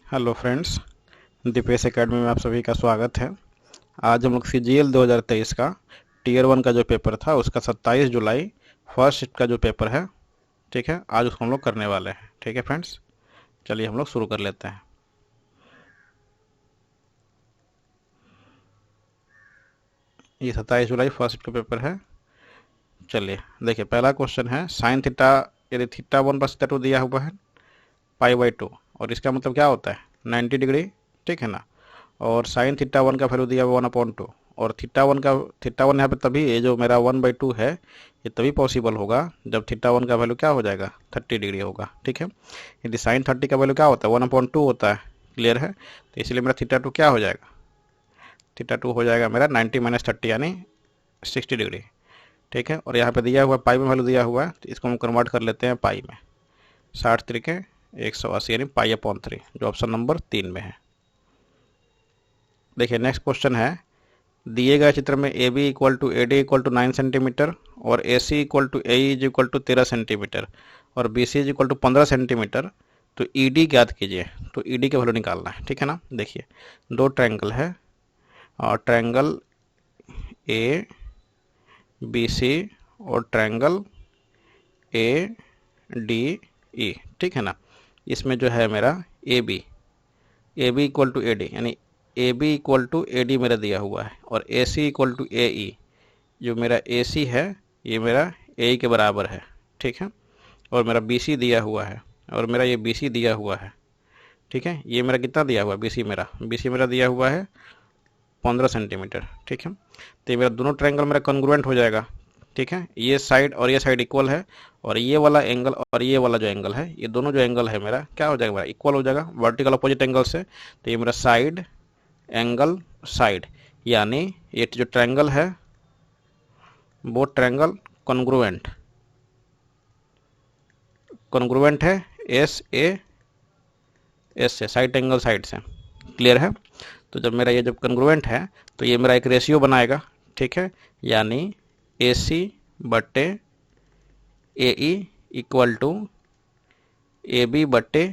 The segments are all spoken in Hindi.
हेलो फ्रेंड्स, दीपेश एकेडमी में आप सभी का स्वागत है। आज हम लोग सीजीएल 2023 का टीयर 1 का जो पेपर था उसका 27 जुलाई फर्स्ट शिफ्ट का जो पेपर है, ठीक है, आज उसको हम लोग करने वाले हैं। ठीक है फ्रेंड्स, चलिए हम लोग शुरू कर लेते हैं। ये 27 जुलाई फर्स्ट शिफ्ट का पेपर है। चलिए देखिए, पहला क्वेश्चन है साइन थीटा, यदि थीटा 1 पर थीटा 2 दिया हुआ है π/2, और इसका मतलब क्या होता है 90 डिग्री, ठीक है ना। और साइन थीटा 1 का वैल्यू दिया हुआ 1/2, और थीटा 1 यहाँ पे तभी, ये जो मेरा 1/2 है ये तभी पॉसिबल होगा जब थीटा 1 का वैल्यू क्या हो जाएगा 30 डिग्री होगा, ठीक है। यदि साइन 30 का वैल्यू क्या होता है 1/2 होता है, क्लियर है। तो इसलिए मेरा थीटा 2 क्या हो जाएगा, थीटा 2 हो जाएगा मेरा 90 - 30 यानी 60 डिग्री, ठीक है। और यहाँ पे दिया हुआ पाई में वैल्यू दिया हुआ है, तो इसको हम कन्वर्ट कर लेते हैं पाई में। 60 त्रिके 180 यानी π/3, जो ऑप्शन नंबर 3 में है। देखिए नेक्स्ट क्वेश्चन है, दिए गए चित्र में a b equal to a d equal to 9 centimetre और a c equal to a is equal to 13 centimetre और b c is equal to 15 centimetre, तो ई डी ज्ञात कीजिए। तो ई डी का वैल्यू निकालना है, ठीक है ना। देखिए दो ट्रायंगल है, और ट्रायंगल ए बी सी और ट्रायंगल ए डी ई, ठीक है ना। इसमें जो है मेरा a b equal to a d यानी a b equal to a d मेरा दिया हुआ है, और ए सी इक्वल टू ए ई, जो मेरा ए सी है ये मेरा ए ई के बराबर है, ठीक है। और मेरा बी सी दिया हुआ है, और मेरा ये बी सी दिया हुआ है, ठीक है। ये मेरा कितना दिया हुआ है बी सी मेरा दिया हुआ है 15 सेंटीमीटर, ठीक है। तो ये मेरा दोनों ट्रायंगल मेरा कॉन्ग्रुएंट हो जाएगा, ठीक है। ये साइड और ये साइड इक्वल है, और ये वाला एंगल और ये वाला जो एंगल है, ये दोनों जो एंगल है मेरा क्या हो जाएगा, मेरा इक्वल हो जाएगा वर्टिकल अपोजिट एंगल से। तो ये मेरा साइड एंगल साइड, यानी ये जो ट्रायंगल है वो ट्रायंगल कॉन्ग्रुएंट है एस ए एस से, साइड एंगल साइड से, क्लियर है। तो जब मेरा ये जब कॉन्ग्रुएंट है तो ये मेरा एक रेशियो बनाएगा, ठीक है। यानी ए सी बट्टे a e equal to a b बट्टे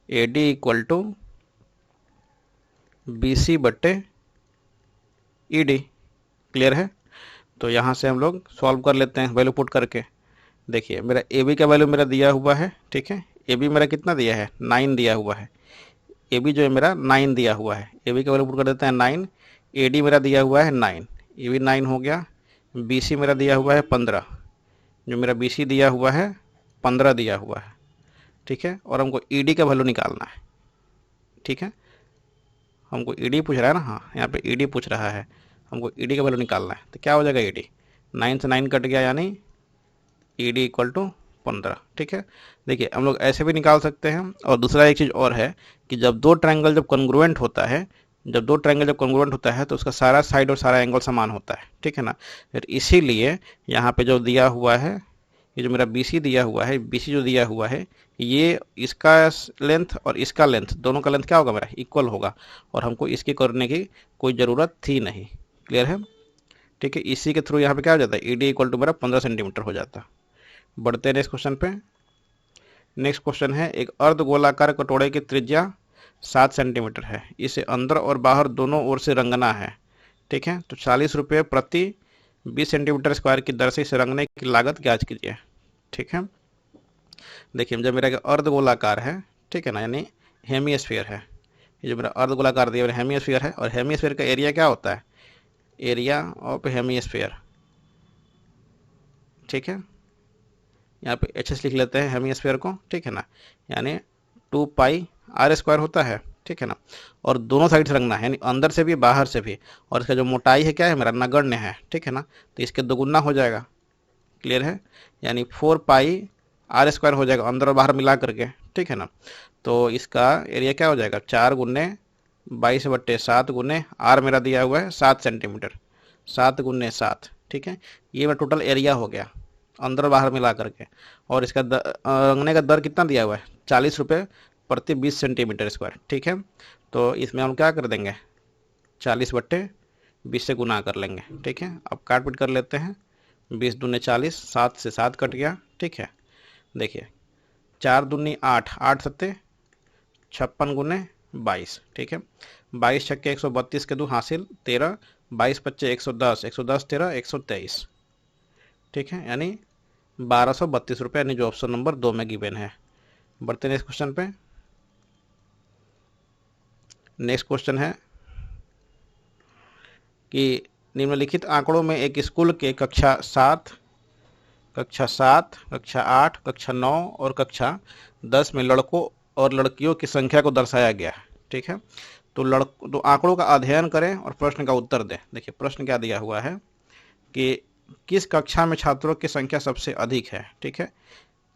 a d equal to b c बट्टे ई डी, क्लियर है। तो यहाँ से हम लोग सॉल्व कर लेते हैं वैल्यू पुट करके। देखिए मेरा ए बी का वैल्यू मेरा दिया हुआ है, ठीक है। ए बी मेरा कितना दिया है 9 दिया हुआ है, ए बी जो है मेरा 9 दिया हुआ है, ए बी का वैल्यू पुट कर देते हैं 9। ए डी मेरा दिया हुआ है 9, ए बी 9 हो गया। बी सी मेरा दिया हुआ है 15, जो मेरा बी सी दिया हुआ है 15 दिया हुआ है, ठीक है। और हमको ई डी का वैल्यू निकालना है, ठीक है। हमको ई डी पूछ रहा है ना, हाँ यहाँ पे ई डी पूछ रहा है, हमको ई डी का वैल्यू निकालना है। तो क्या हो जाएगा ई डी 9 से 9 कट गया, यानी ई डी इक्वल टू 15, ठीक है। देखिए हम लोग ऐसे भी निकाल सकते हैं, और दूसरा एक चीज़ और है कि जब दो ट्रायंगल जब कॉन्ग्रुएंट होता है, तो उसका सारा साइड और सारा एंगल समान होता है, ठीक है ना। फिर इसीलिए यहाँ पे जो दिया हुआ है, ये जो मेरा बी सी दिया हुआ है, बी सी जो दिया हुआ है, ये इसका लेंथ और इसका लेंथ, दोनों का लेंथ क्या होगा मेरा इक्वल होगा, और हमको इसकी करने की कोई ज़रूरत थी नहीं, क्लियर है, ठीक है। इसी के थ्रू यहाँ पे क्या हो जाता है ई डी इक्वल टू मेरा 15 सेंटीमीटर हो जाता। बढ़ते हैं नेक्स्ट क्वेश्चन पे। नेक्स्ट क्वेश्चन है, एक अर्ध गोलाकार कटोरे की त्रिज्या 7 सेंटीमीटर है, इसे अंदर और बाहर दोनों ओर से रंगना है, ठीक है। तो 40 रुपये प्रति 20 सेंटीमीटर स्क्वायर की दर से इसे रंगने की लागत ज्ञात कीजिए, ठीक है। देखिए जब मेरा अर्ध गोलाकार है, ठीक है ना, यानी हेमिस्फीयर है, ये जो मेरा अर्ध गोलाकार दिया हेमिस्फीयर है, और हेमिस्फीयर का एरिया क्या होता है, एरिया ऑफ हेमिस्फीयर, ठीक है। यहाँ पे एच एस लिख लेते हैं हेमिस्फीयर को, ठीक है ना, यानी 2πr² होता है, ठीक है ना। और दोनों साइड से रंगना है, यानी अंदर से भी बाहर से भी, और इसका जो मोटाई है क्या है मेरा नगण्य है, ठीक है ना। तो इसके दोगुना हो जाएगा, क्लियर है, यानी 4πr² हो जाएगा अंदर और बाहर मिला करके, ठीक है ना। तो इसका एरिया क्या हो जाएगा 4 × 22/7 × आर मेरा दिया हुआ है 7 सेंटीमीटर, 7 × 7, ठीक है। ये मेरा टोटल एरिया हो गया अंदर बाहर मिला करके। और इसका रंगने का दर कितना दिया हुआ है 40 रुपये प्रति 20 सेंटीमीटर स्क्वायर, ठीक है। तो इसमें हम क्या कर देंगे 40/20 से गुना कर लेंगे, ठीक है। अब काट पीट कर लेते हैं, 20 दूनी 40, 7 से 7 कट गया, ठीक है। देखिए 4 दूनी 8, 8 सत्ते 56 गुने 22, ठीक है। 22 छक्के 132 के 2 हासिल 13, 22 पच्चे 110, 110 13 123, ठीक है, यानी 1232 रुपये, यानी जो ऑप्शन नंबर 2 में गिवन है। बढ़ते नेक्स्ट क्वेश्चन पे। नेक्स्ट क्वेश्चन है कि निम्नलिखित आंकड़ों में एक स्कूल के कक्षा 7, कक्षा 8, कक्षा 9 और कक्षा 10 में लड़कों और लड़कियों की संख्या को दर्शाया गया है, ठीक है। तो आंकड़ों का अध्ययन करें और प्रश्न का उत्तर दें। देखिए प्रश्न क्या दिया हुआ है कि किस कक्षा में छात्रों की संख्या सबसे अधिक है, ठीक है।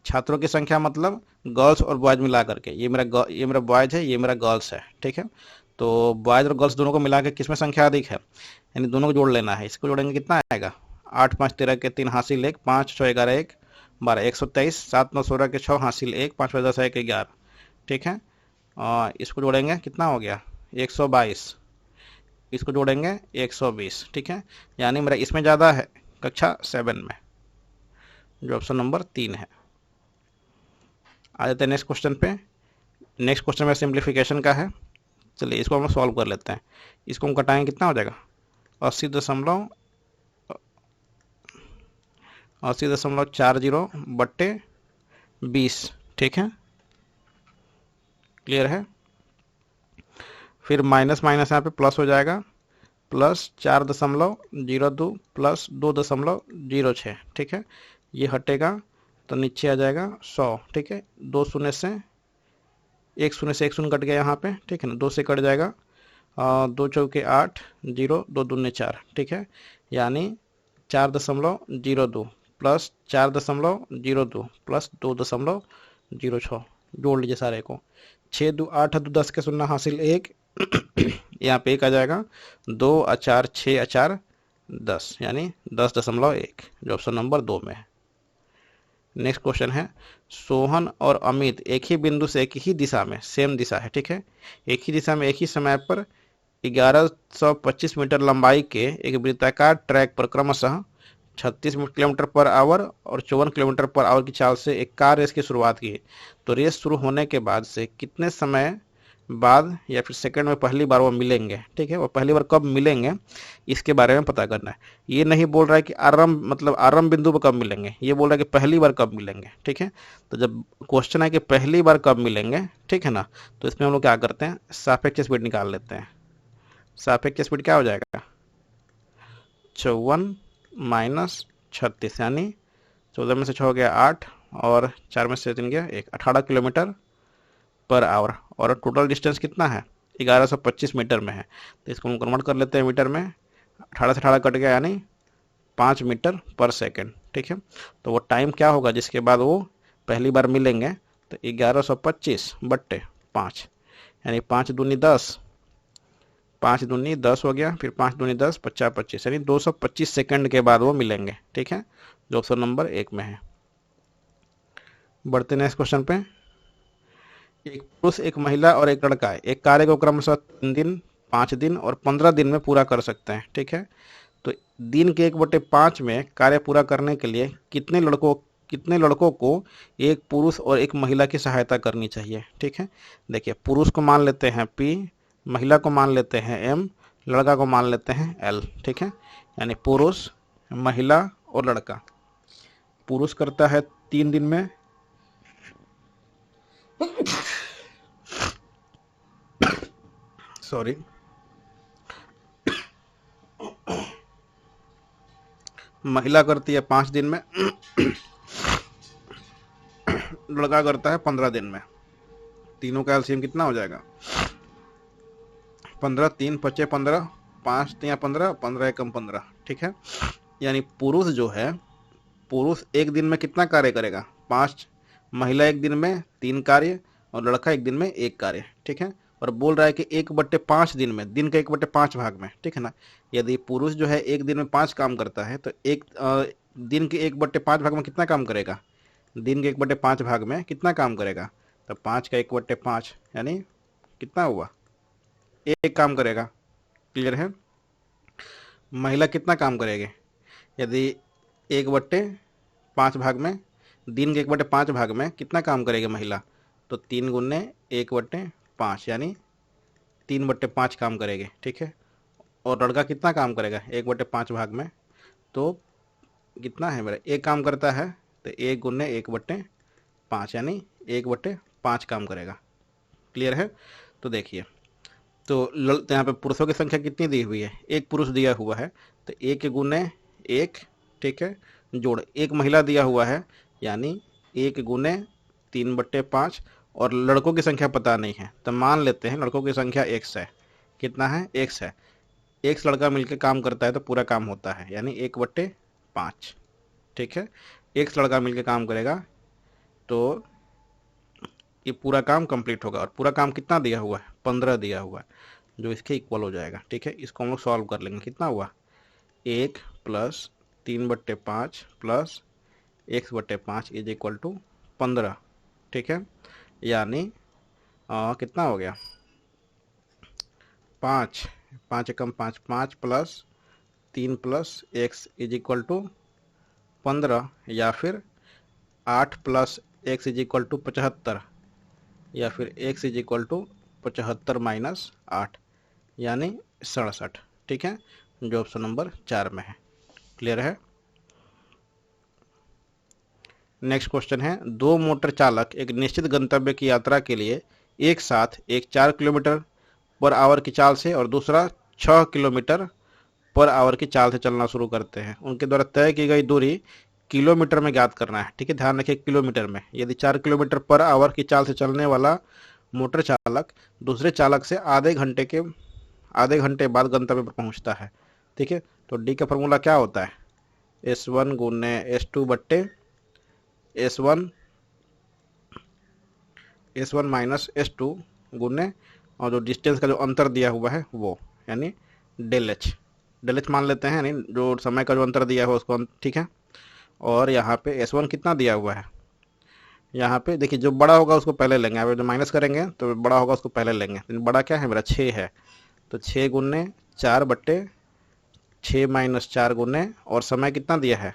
छात्रों की संख्या मतलब गर्ल्स और बॉयज मिला करके, ये मेरा बॉयज है, ये मेरा गर्ल्स है, ठीक है। तो बॉयज और गर्ल्स दोनों को मिला के किसमें संख्या अधिक है, यानी दोनों को जोड़ लेना है। इसको जोड़ेंगे कितना आएगा, 8 5 13 के 3 हासिल 1, 5 6 11 1 12, 123, 7 9 16 के 6 हासिल 1, 5 5 10 1 11, ठीक है। और इसको जोड़ेंगे कितना हो गया 122, इसको जोड़ेंगे 120, ठीक है। यानी मेरा इसमें ज़्यादा है कक्षा 7 में, जो ऑप्शन नंबर 3 है। आ जाते हैं नेक्स्ट क्वेश्चन पे। नेक्स्ट क्वेश्चन में सिंप्लीफिकेशन का है। चलिए इसको हम सॉल्व कर लेते हैं। इसको हम कटाएंगे कितना हो जाएगा 80.40 बट्टे 20, ठीक है, क्लियर है। फिर माइनस माइनस यहाँ पे प्लस हो जाएगा, प्लस 4.02 प्लस 2.06, ठीक है। ये हटेगा तो नीचे आ जाएगा 100, ठीक है। 2 शून्य से 1 शून्य से 1 शून्य कट गया यहाँ पे, ठीक है ना, 2 से कट जाएगा 2 चौके 8, 0 2 दूने 4, ठीक है। यानी 4.02 प्लस 4.02 प्लस 2.06, जोड़ लीजिए सारे को। 6 2 8 2 10 के 0 हासिल 1, यहाँ पे 1 आ जाएगा, 2 4 6 4 10, यानी 10.1, जो ऑप्शन नंबर 2 में है। नेक्स्ट क्वेश्चन है, सोहन और अमित एक ही बिंदु से एक ही दिशा में, सेम दिशा है, ठीक है, एक ही दिशा में एक ही समय पर 1125 मीटर लंबाई के एक वृत्ताकार ट्रैक पर क्रमशः 36 किलोमीटर पर आवर और 54 किलोमीटर पर आवर की चाल से एक कार रेस की शुरुआत की। तो रेस शुरू होने के बाद से कितने समय बाद या फिर सेकंड में पहली बार वो मिलेंगे, ठीक है, वो पहली बार कब मिलेंगे इसके बारे में पता करना है। ये नहीं बोल रहा है कि आरंभ बिंदु पर कब मिलेंगे, ये बोल रहा है कि पहली बार कब मिलेंगे, ठीक है। तो जब क्वेश्चन है कि पहली बार कब मिलेंगे, ठीक है ना, तो इसमें हम लोग क्या करते हैं, सापेक्ष स्पीड निकाल लेते हैं। सापेक्ष स्पीड क्या हो जाएगा 54 माइनस 36, यानी 14 में से 6 हो गया 8 और 4 में से 3 गया 1, 18 किलोमीटर पर आवर। और टोटल डिस्टेंस कितना है 1125 मीटर में है, तो इसको हम कन्वर्ट कर लेते हैं मीटर में। 18 से 18 कट गया, यानी 5 मीटर पर सेकेंड, ठीक है। तो वो टाइम क्या होगा जिसके बाद वो पहली बार मिलेंगे, तो 1125 बट्टे 5, यानी 5 दूनी 10, 5 दूनी 10 हो गया, फिर 5 दूनी 10, 50 25, यानी 225 सेकंड के बाद वो मिलेंगे, ठीक है, जो ऑप्शन नंबर 1 में है। बढ़ते नेक्स्ट क्वेश्चन पे। एक पुरुष, एक महिला और एक लड़का एक कार्य को क्रमशः 3 दिन, 5 दिन और 15 दिन में पूरा कर सकते हैं, ठीक है। तो दिन के 1/5 में कार्य पूरा करने के लिए कितने लड़कों को एक पुरुष और एक महिला की सहायता करनी चाहिए, ठीक है। देखिए पुरुष को मान लेते हैं P, महिला को मान लेते हैं M, लड़का को मान लेते हैं L, ठीक है। यानी पुरुष, महिला और लड़का। पुरुष करता है 3 दिन में, सॉरी, महिला करती है 5 दिन में, लड़का करता है 15 दिन में। तीनों का एलसीएम कितना हो जाएगा 15, 3 5 15, 5 3 15, 15 एकम 15, ठीक है। यानी पुरुष जो है, पुरुष एक दिन में कितना कार्य करेगा 5, महिला एक दिन में 3 कार्य और लड़का एक दिन में 1 कार्य, ठीक है। और बोल रहा है कि 1/5 दिन में, दिन के 1/5 भाग में, ठीक है ना। यदि पुरुष जो है एक दिन में 5 काम करता है, तो दिन के 1/5 भाग में कितना काम करेगा, दिन के 1/5 भाग में कितना काम करेगा, तो 5 का 1/5 यानी कितना हुआ 1 काम करेगा, क्लियर है। महिला कितना काम करेगी, यदि 1/5 भाग में, दिन के 1/5 भाग में कितना काम करेगी महिला, तो 3 गुने 5 यानी 3/5 काम करेगी, ठीक है। और लड़का कितना काम करेगा 1/5 भाग में, तो कितना है मेरा, एक काम करता है तो 1 गुने 1/5 यानी 1/5 काम करेगा। क्लियर है। तो देखिए, तो यहाँ पे पुरुषों की संख्या कितनी दी हुई है, एक पुरुष दिया हुआ है तो 1 गुने 1, ठीक है, जोड़ एक महिला दिया हुआ है यानी 1 गुने 3/5, और लड़कों की संख्या पता नहीं है तो मान लेते हैं लड़कों की संख्या x है। कितना है, x है। x लड़का मिलकर काम करता है तो पूरा काम होता है यानी 1/5, ठीक है। x लड़का मिलकर काम करेगा तो ये पूरा काम कंप्लीट होगा, और पूरा काम कितना दिया हुआ है, 15 दिया हुआ है, जो इसके इक्वल हो जाएगा, ठीक है। इसको हम लोग सॉल्व कर लेंगे। कितना हुआ, 1 + 3/5 + x/5 इज इक्वल टू 15, ठीक है। यानी कितना हो गया, 5 5 एकम 5, 5 + 3 + x इज इक्वल टू 15, या फिर 8 + x इज इक्वल टू 75, या फिर x इज इक्वल टू 75 - 8 यानी 67, ठीक है, जो ऑप्शन नंबर 4 में है। क्लियर है। नेक्स्ट क्वेश्चन है, दो मोटर चालक एक निश्चित गंतव्य की यात्रा के लिए एक साथ एक 4 किलोमीटर पर आवर की चाल से और दूसरा 6 किलोमीटर पर आवर की चाल से चलना शुरू करते हैं। उनके द्वारा तय की गई दूरी किलोमीटर में ज्ञात करना है, ठीक है। ध्यान रखिए किलोमीटर में। यदि 4 किलोमीटर पर आवर की चाल से चलने वाला मोटर चालक दूसरे चालक से आधे घंटे बाद गंतव्य पर पहुंचता है, ठीक है, तो डी का फॉर्मूला क्या होता है, S1 गुने S2 बट्टे S1 माइनस S2 गुने, और जो डिस्टेंस का जो अंतर दिया हुआ है वो, यानी डेल एच मान लेते हैं, यानी जो समय का जो अंतर दिया हुआ उसको, ठीक है। और यहाँ पे S1 कितना दिया हुआ है, यहाँ पे देखिए जो बड़ा होगा उसको पहले लेंगे, यहाँ पे जो माइनस करेंगे तो बड़ा होगा उसको पहले लेंगे। तो बड़ा क्या है मेरा, 6 है, तो 6 गुने 4 बट्टे 6 - 4 गुने, और समय कितना दिया है,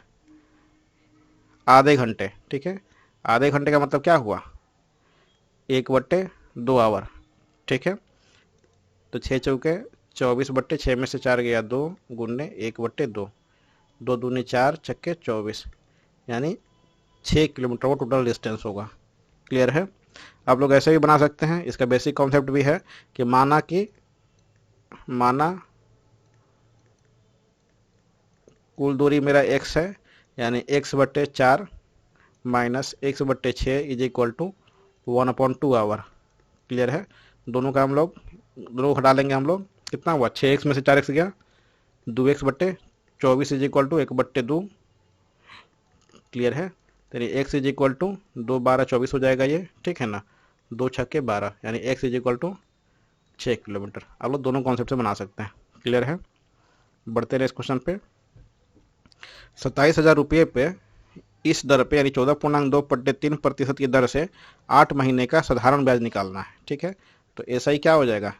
आधे घंटे, ठीक है। आधे घंटे का मतलब क्या हुआ, 1/2 आवर, ठीक है। तो 6 चौके 24 बट्टे 6 में से 4 गया 2 गुने 1/2, 2 दूनी 4 छक्के 24, यानी 6 किलोमीटर वो टोटल डिस्टेंस होगा। क्लियर है। आप लोग ऐसे भी बना सकते हैं। इसका बेसिक कॉन्सेप्ट भी है कि माना कुल दूरी मेरा x है, यानी x/4 - x/6 is equal to 1/2 hour. Clear है। दोनों का हम लोग हटा लेंगे हम लोग, कितना हुआ, 6x में से 4x गया, 2x/24 is equal to 1/2। Clear है। तो x इज इक्वल टू 2 12 24 हो जाएगा ये, ठीक है ना, 2 छक्के 12, यानी x is equal to 6 kilometre. आप लोग दोनों कॉन्सेप्ट से बना सकते हैं। क्लियर है। बढ़ते रहे इस क्वेश्चन पे। 27,000 रुपये पे इस दर पे यानी 14.2/3% की दर से 8 महीने का साधारण ब्याज निकालना है, ठीक है। तो ऐसा ही क्या हो जाएगा,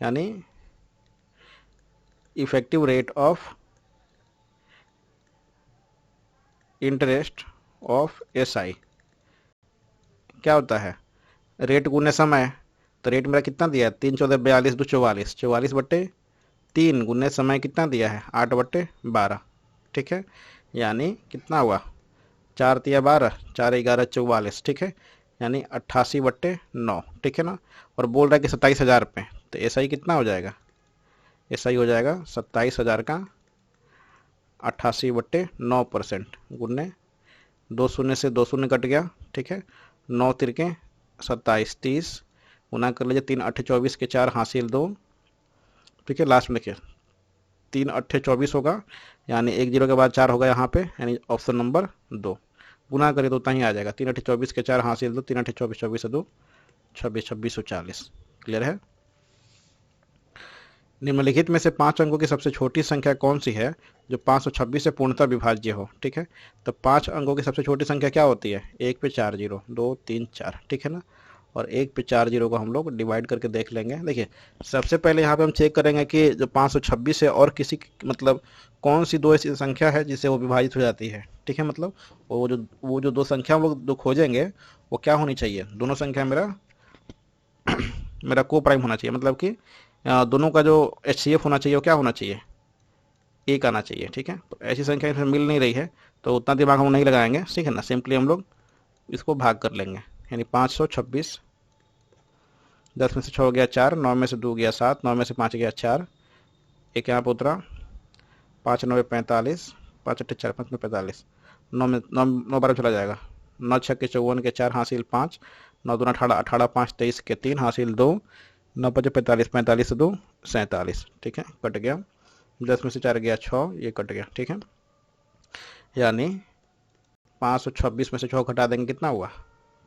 यानी effective rate of interest of SI क्या होता है, रेट गुने समय। तो रेट मेरा कितना दिया है, 3 14 42 2 44, 44/3 गुने समय कितना दिया है, 8/12, ठीक है। यानी कितना हुआ, 4 × 12 4 × 11 44, ठीक है, यानी 88/9, ठीक है ना। और बोल रहा है कि 27,000 पे, तो SI कितना हो जाएगा, SI हो जाएगा 27,000 का 88/9% गुने 2 शून्य से 2 शून्य कट गया, ठीक है, 9 तिरके 27 30 गुना कर लीजिए, 3 8 24 के 4 हासिल 2, ठीक है। लास्ट में देखिए 3 8 24 होगा, यानी 1 0 के बाद 4 होगा यहाँ पे, यानी ऑप्शन नंबर 2। गुना करिए तो उतना ही आ जाएगा, 3 8 24 के 4 हासिल 2, 3 8 24 24 से 2 26 26 40। क्लियर है। निम्नलिखित में से 5 अंकों की सबसे छोटी संख्या कौन सी है जो 526 से पूर्णतः विभाज्य हो, ठीक है। तो 5 अंकों की सबसे छोटी संख्या क्या होती है, 1 पे 4 0 2 3 4, ठीक है ना। और 1 पे 4 0 को हम लोग डिवाइड करके देख लेंगे। देखिए सबसे पहले यहाँ पे हम चेक करेंगे कि जो 526 है और किसी मतलब कौन सी दो ऐसी संख्या है जिससे वो विभाजित हो जाती है, ठीक है। मतलब वो जो दो संख्या हम लोग जो खोजेंगे वो क्या होनी चाहिए, दोनों संख्या मेरा मेरा को प्राइम होना चाहिए, मतलब कि दोनों का जो HCF होना चाहिए वो क्या होना चाहिए, एक आना चाहिए। ठीक है, तो ऐसी संख्या इसमें मिल नहीं रही है तो उतना दिमाग हम नहीं लगाएंगे, ठीक है ना, सिंपली हम लोग इसको भाग कर लेंगे। यानी 526, 10 में से 6 गया 4, 9 में से 2 गया 7, 9 में से 5 गया 4, एक यहाँ पर उतरा, 5 9 45, 5 8 4 5 में 45, 9 में 9 12 चला जाएगा, 9 6 के 54 के 4 हासिल 5, 9 दूना 18, 18 5 23 के 3 हासिल 2, 9 5 45, 45 से 2 47। ठीक है, कट गया। 10 में से 4 गया 6, ये कट गया। ठीक है, यानी 526 में से 6 घटा देंगे, कितना हुआ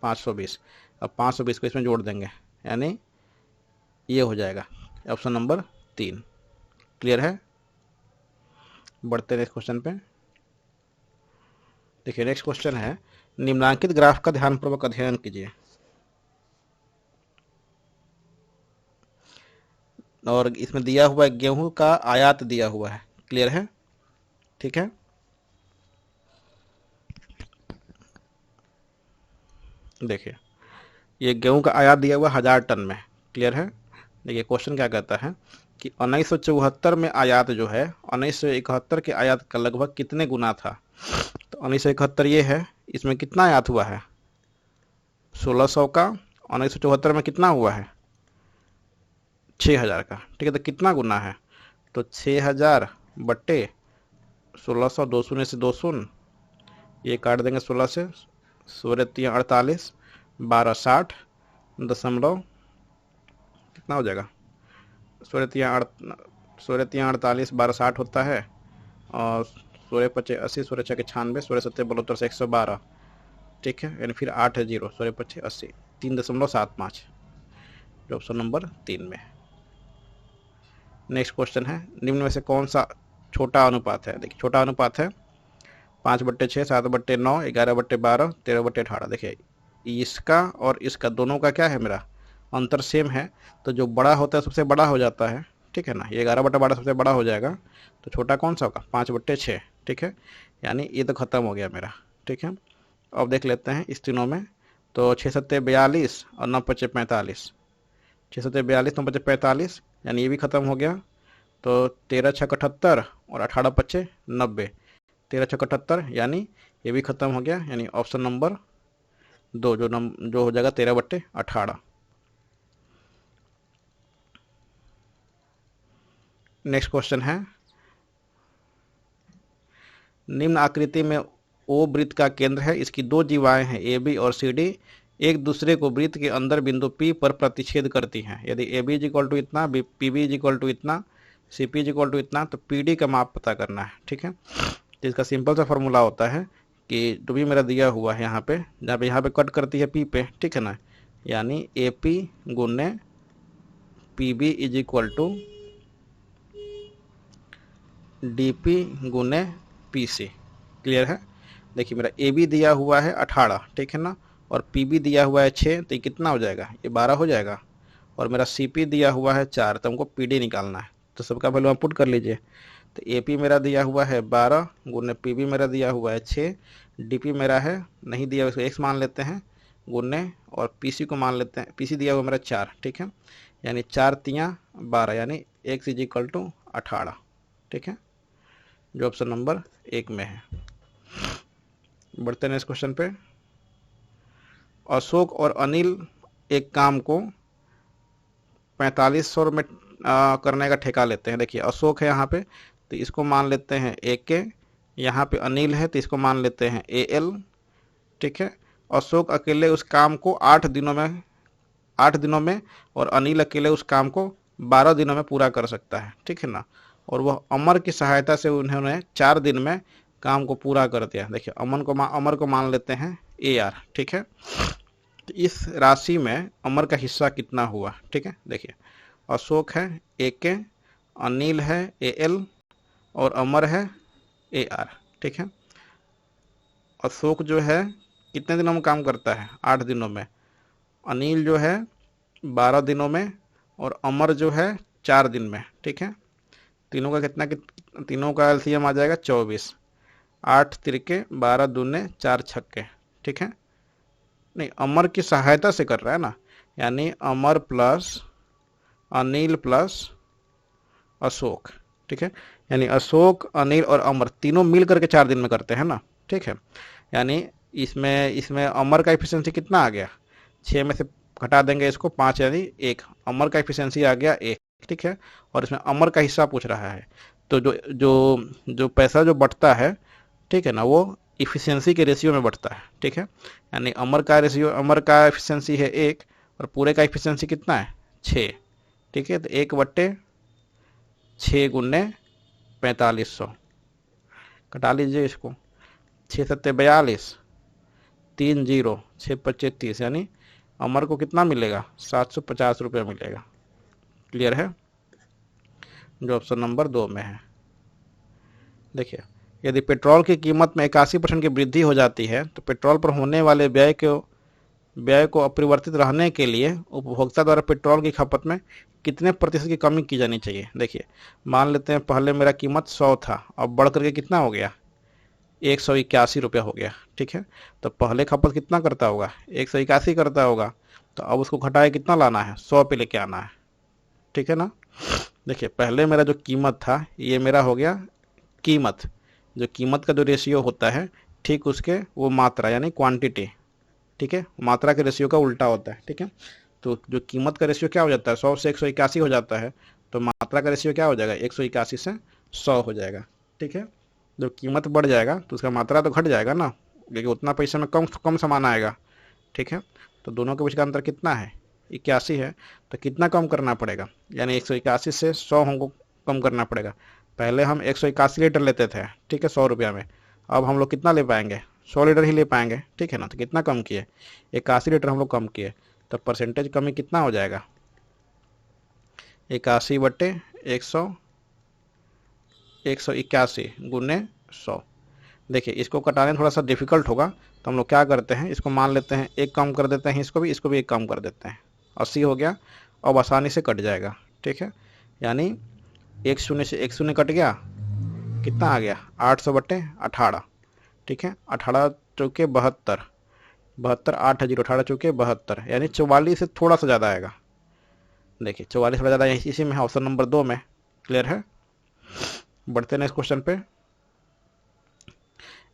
520। अब 520 को इसमें जोड़ देंगे, यानी ये हो जाएगा ऑप्शन नंबर 3। क्लियर है? बढ़ते नेक्स्ट क्वेश्चन पे। देखिए नेक्स्ट क्वेश्चन है, निम्नांकित ग्राफ का ध्यानपूर्वक अध्ययन कीजिए। और इसमें दिया हुआ है गेहूं का आयात दिया हुआ है। क्लियर है? ठीक है, देखिए ये गेहूं का आयात दिया हुआ 1000 टन में। क्लियर है? देखिए क्वेश्चन क्या कहता है कि 1974 में आयात जो है 1971 के आयात का लगभग कितने गुना था। तो 1971 ये है, इसमें कितना आयात हुआ है 1600 का, 1974 में कितना हुआ है 6000 का। ठीक है, तो कितना गुना है, तो 6000 बट्टे 1600, 2 शून्य से 2 शून्य, ये काट देंगे 16 से, 16 3 48, 12 60 दशमलव, कितना हो जाएगा 16 3 48, 12 60 होता है, और 16 5 80, 16 6 96, 16 7 72 से 112। ठीक है, यानी फिर 8 है 0, 16 5 80, 3.75, जो ऑप्शन नंबर 3 में। नेक्स्ट क्वेश्चन है, निम्न में से कौन सा छोटा अनुपात है। देखिए छोटा अनुपात है 5/6, 7/9, 11/12, 13/18। देखिए इसका और इसका दोनों का क्या है, मेरा अंतर सेम है, तो जो बड़ा होता है सबसे बड़ा हो जाता है। ठीक है ना, ये 11/12 सबसे बड़ा हो जाएगा, तो छोटा कौन सा होगा 5/6। ठीक है, यानी ये तो ख़त्म हो गया मेरा। ठीक है, अब देख लेते हैं इस तीनों में, तो 6 7 42 और 9 5 45, 6 7 42, 9 5 45, यानी ये भी ख़त्म हो गया। तो 13 6 78 और 18 5 90, 13 6 78, यानी ये भी ख़त्म हो गया, यानी ऑप्शन नंबर 2 जो हो जाएगा 13/18। नेक्स्ट क्वेश्चन है, निम्न आकृति में ओ वृत्त का केंद्र है, इसकी दो जीवाएं हैं ए बी और सी डी, एक दूसरे को वृत्त के अंदर बिंदु पी पर प्रतिच्छेद करती हैं। यदि a b is equal to इतना, p B is equal to इतना, c p is equal to इतना, तो पी डी का माप पता करना है। ठीक है, तो इसका सिंपल सा फॉर्मूला होता है कि जो भी मेरा दिया हुआ है यहाँ पे, जहाँ पे यहाँ पे कट करती है पी पे, ठीक है ना, यानी ए पी गुने P B is equal to D P गुने पी सी। क्लियर है? देखिए मेरा ए बी दिया हुआ है 18, ठीक है ना, और पी बी दिया हुआ है 6, तो ये कितना हो जाएगा, ये 12 हो जाएगा। और मेरा सी पी दिया हुआ है 4, तो हमको पी डी निकालना है, तो सबका वैल्यू आप पुट कर लीजिए। तो ए पी मेरा दिया हुआ है 12 गुने पी बी मेरा दिया हुआ है 6, डी पी मेरा है नहीं दिया, इसको x मान लेते हैं, गुने और पी सी को मान लेते हैं, पी सी दिया हुआ मेरा 4। ठीक है, यानी 4 3 12, यानी x इज इक्वल टू 18। ठीक है, जो ऑप्शन नंबर 1 में है। बढ़ते हैं इस क्वेश्चन पे। अशोक और अनिल एक काम को 4500 में करने का ठेका लेते हैं। देखिए अशोक है यहाँ पे, तो इसको मान लेते हैं ए के, यहाँ पे अनिल है तो इसको मान लेते हैं ए एल। ठीक है, अशोक अकेले उस काम को 8 दिनों में और अनिल अकेले उस काम को 12 दिनों में पूरा कर सकता है। ठीक है ना, और वह अमर की सहायता से उन्होंने 4 दिन में काम को पूरा कर दिया। देखिए अमर को मान लेते हैं ए आर। ठीक है, तो इस राशि में अमर का हिस्सा कितना हुआ। ठीक है, देखिए अशोक है ए के, अनिल है ए एल और अमर है ए आर। ठीक है, अशोक जो है कितने दिनों में काम करता है 8 दिनों में, अनिल जो है 12 दिनों में और अमर जो है 4 दिन में। ठीक है, तीनों का तीनों का एलसीएम आ जाएगा 24, 8 तिरके 12 दूने 4 छक्के। ठीक है, नहीं अमर की सहायता से कर रहा है ना, यानी अमर प्लस अनिल प्लस अशोक, ठीक है। यानी अशोक, अनिल और अमर तीनों मिल करके 4 दिन में करते हैं ना, ठीक है। यानी इसमें इसमें अमर का एफिशिएंसी कितना आ गया, 6 में से घटा देंगे इसको 5 यानी 1, अमर का एफिशिएंसी आ गया 1, ठीक है। और इसमें अमर का हिस्सा पूछ रहा है, तो जो जो जो पैसा जो बटता है, ठीक है ना, वो इफिशियंसी के रेशियो में बढ़ता है, ठीक है। यानी अमर का एफिशिएंसी है 1 और पूरे का एफिशिएंसी कितना है 6, ठीक है। तो 1/6 गुने 4500, कटा लीजिए इसको, 6 सत्ते 42, 3 जीरो 6 पच्चे 30, यानी अमर को कितना मिलेगा 750 रुपये मिलेगा। क्लियर है, जो ऑप्शन नंबर 2 में है। देखिए, यदि पेट्रोल की कीमत में 81% की वृद्धि हो जाती है तो पेट्रोल पर होने वाले व्यय को अपरिवर्तित रहने के लिए उपभोक्ता द्वारा पेट्रोल की खपत में कितने प्रतिशत की कमी की जानी चाहिए। देखिए, मान लेते हैं पहले मेरा कीमत 100 था, अब बढ़ करके कितना हो गया 181 रुपया हो गया, ठीक है। तो पहले खपत कितना करता होगा 181 करता होगा, तो अब उसको घटाए कितना लाना है 100 पे लेके आना है, ठीक है ना। देखिए, पहले मेरा जो कीमत था ये मेरा हो गया कीमत, जो कीमत का जो रेशियो होता है ठीक उसके वो मात्रा यानी क्वांटिटी, ठीक है, मात्रा के रेशियो का उल्टा होता है, ठीक है। तो जो कीमत का रेशियो क्या हो जाता है 100 से 181 हो जाता है, तो मात्रा का रेशियो क्या हो जाएगा 181 से 100 हो जाएगा, ठीक है। जब कीमत बढ़ जाएगा तो उसका मात्रा तो घट जाएगा ना, क्योंकि उतना पैसे में कम कम सामान आएगा, ठीक है। तो दोनों के बीच का अंतर कितना है 81 है, तो कितना कम करना पड़ेगा, यानी 181 से 100 हमको कम करना पड़ेगा। पहले हम 181 लीटर लेते थे, ठीक है, 100 रुपया में, अब हम लोग कितना ले पाएंगे 100 लीटर ही ले पाएंगे, ठीक है ना। तो कितना कम किए 81 लीटर हम लोग कम किए, तो परसेंटेज कमी कितना हो जाएगा 81/100, 181 गुने 100। देखिए, इसको कटाने थोड़ा सा डिफिकल्ट होगा, तो हम लोग क्या करते हैं, इसको मान लेते हैं एक कम कर देते हैं, इसको भी एक कम कर देते हैं, 80 हो गया। अब आसानी से कट जाएगा, ठीक है। यानी 1 शून्य से 1 शून्य कट गया, कितना आ गया 800/18, ठीक है। 18 चौके 72, 72 8 जीरो 18 चौके 72, यानी 44 से थोड़ा सा ज़्यादा आएगा। देखिए, 44 थोड़ा ज़्यादा इसी में है, ऑप्शन नंबर 2 में। क्लियर है, बढ़ते हैं इस क्वेश्चन पे।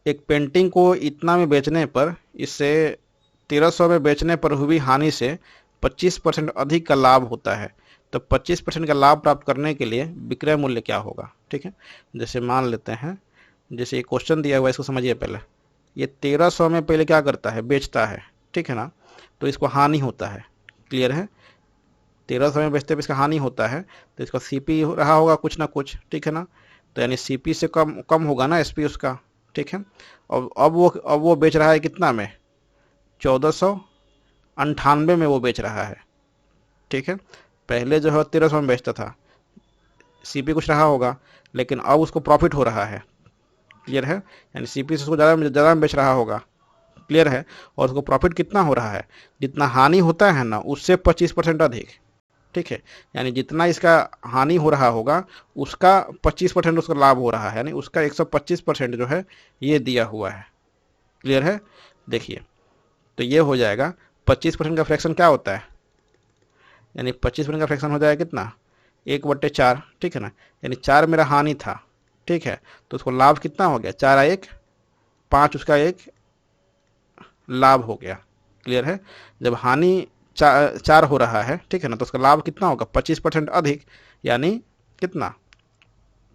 एक पेंटिंग को इतना में बेचने पर इससे 1300 में बेचने पर हुई हानि से 25% अधिक का लाभ होता है, तो 25% का लाभ प्राप्त करने के लिए विक्रय मूल्य क्या होगा, ठीक है। जैसे मान लेते हैं, जैसे ये क्वेश्चन दिया हुआ है, इसको समझिए पहले। ये 1300 में पहले क्या करता है बेचता है, ठीक है ना, तो इसको हानि होता है। क्लियर है, 1300 में बेचते पे इसका हानि होता है, तो इसका सीपी रहा होगा कुछ ना कुछ, ठीक है ना। तो यानी सीपी से कम कम होगा ना एसपी उसका, ठीक है। और अब वो बेच रहा है कितना में 1498 में वो बेच रहा है, ठीक है। पहले जो है 1300 में बेचता था, सीपी कुछ रहा होगा, लेकिन अब उसको प्रॉफिट हो रहा है। क्लियर है, यानी सीपी से उसको ज़्यादा में बेच रहा होगा। क्लियर है, और उसको प्रॉफिट कितना हो रहा है, जितना हानि होता है ना उससे 25% अधिक, ठीक है। यानी जितना इसका हानि हो रहा होगा उसका 25% उसका लाभ हो रहा है, यानी उसका 125% जो है ये दिया हुआ है। क्लियर है, देखिए, तो ये हो जाएगा 25% का फ्रैक्शन क्या होता है, यानी 25% का फ्रैक्शन हो जाएगा कितना 1/4, ठीक है ना। यानी 4 मेरा हानि था, ठीक है, तो उसको लाभ कितना हो गया 4 1 5, उसका एक लाभ हो गया। क्लियर है, जब हानि 4 हो रहा है, ठीक है ना, तो उसका लाभ कितना होगा 25% अधिक, यानी कितना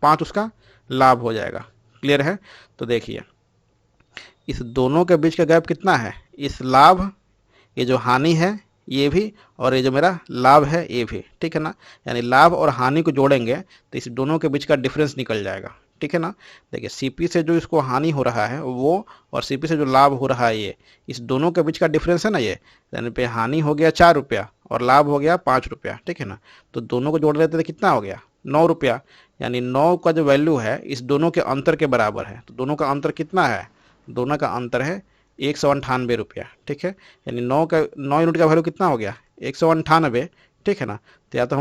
5 उसका लाभ हो जाएगा। क्लियर है, तो देखिए इस दोनों के बीच का गैप कितना है, इस लाभ, ये जो हानि है ये भी, और ये जो मेरा लाभ है ये भी, ठीक है ना। यानी लाभ और हानि को जोड़ेंगे तो इस दोनों के बीच का डिफरेंस निकल जाएगा, ठीक है ना। देखिए, सीपी से जो इसको हानि हो रहा है वो, और सीपी से जो लाभ हो रहा है ये, इस दोनों के बीच का डिफरेंस है ना ये, यानी पे हानि हो गया 4 रुपया और लाभ हो गया 5 रुपया, ठीक है ना। तो दोनों को जोड़ लेते तो कितना हो गया 9 रुपया, यानी 9 का जो वैल्यू है इस दोनों के अंतर के बराबर है। तो दोनों का अंतर कितना है, दोनों का अंतर है 198 रुपया, ठीक है। यानी 9 यूनिट का वैल्यू कितना हो गया 198, ठीक है ना। तो या तो